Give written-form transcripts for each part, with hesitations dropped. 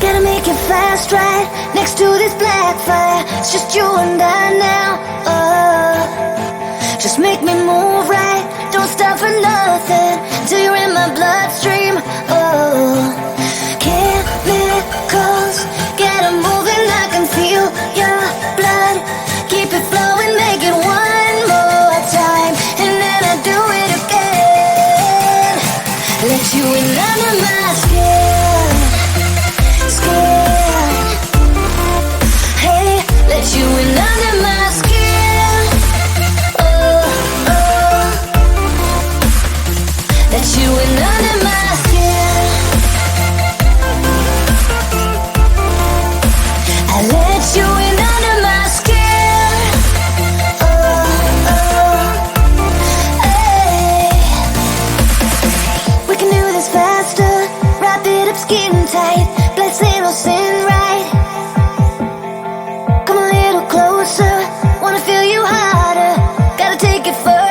Gotta make it fast, right? Next to this black fire, it's just you and I now. Just make me move right. Don't stop for nothing till you're in my bloodstream. Chemicals, get 'em moving. I can feel your blood. Keep it flowing, make it one more time, and then I do it again. Let you in under my skin, skin. Hey, let you in under my skin. Let you in under my skin. I let you in under my skin. Hey. We can do this faster. Wrap it up skin tight. Blessing or sin, right? Come a little closer. Wanna feel you harder. Gotta take it further.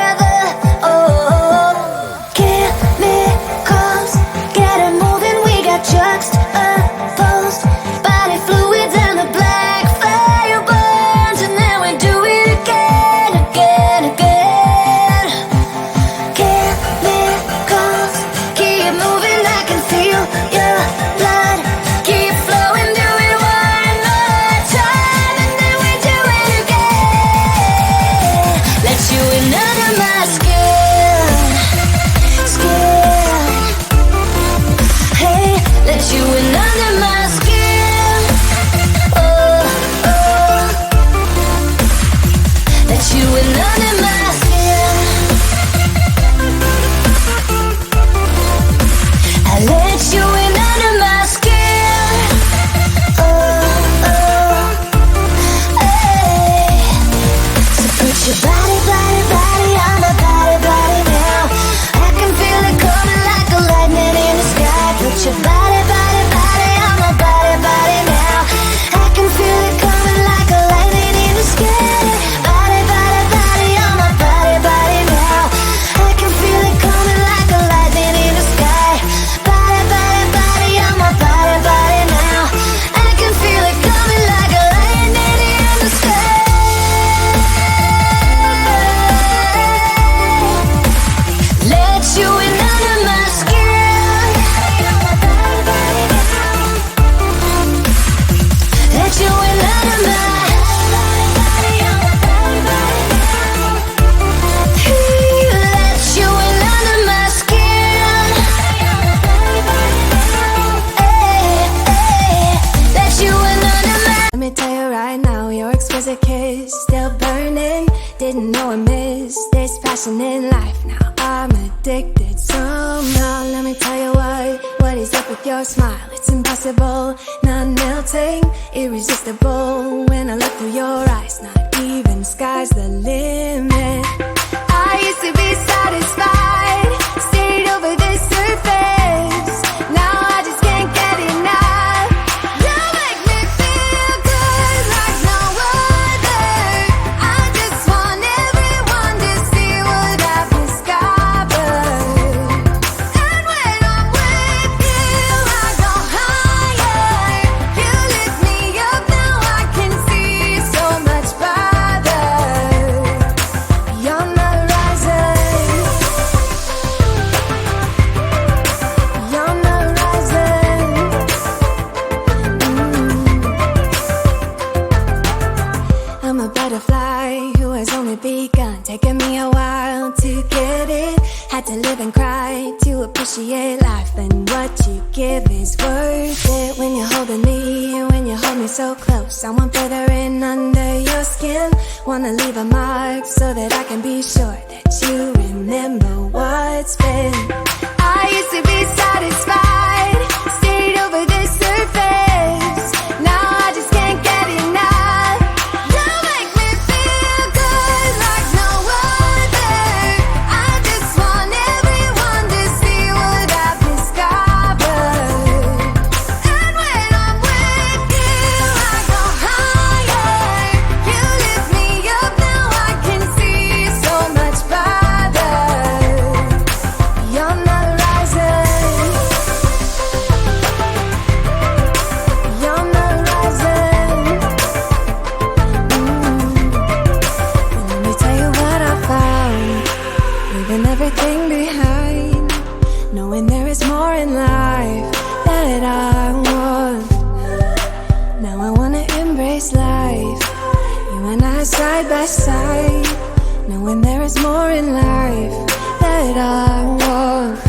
Chemicals, get it moving. We got juxtaposed body fluids and the black fire burns, and then we do it again, again, again. Chemicals, keep moving. I can feel your blood. Keep flowing, do it one more time, and then we do it again. Let you in under my skin, skin. Hey, let you in under my skin. Let you in under my skin. I let you in under my skin. Hey. So put your body, body, body on my body, body now. I can feel it coming like a lightning in the sky. Put your body, body, body on my body, body now. I can feel it coming like a lightning in the sky. Body, body, body on my body, body now. I can feel it coming like a lightning in the sky. Body, body, body on my body, body now. I can feel it coming like a lightning in the sky. Let you in under my skin. Let you in under my. Let you in under my skin. Let you in under my. Let me tell you right now, your exquisite kiss still burning. Didn't know I missed this passion in life. Now I'm addicted somehow. Let me tell you what is up with your smile? It's impossible, not melting, irresistible. When I look through your eyes, not even sky's the limit. I used to be satisfied, stayed over the surface. Now I just can't get enough. You make me feel good like no other. I just want everyone to see what I've discovered. And when I'm with you, I go higher. You lift me up, now I can see so much farther. Beyond the horizon. Beyond the horizon. I'm a butterfly who has only begun, taking me a while to get it. Had to live and cry to appreciate life, and what you give is worth it. When you're holding me, when you hold me so close, I want further in under your skin. Wanna leave a mark so that I can be sure that you remember what's been. I used to be satisfied, stayed over the surface. Now I just can't get enough. You make me feel good like no other. I just want everyone to see what I've discovered. And when I'm with you, I go higher. You lift me up, now I can see so much farther. Beyond everything behind, knowing there is more in life that I want. Now I wanna embrace life, you and I side by side, knowing there is more in life that I want.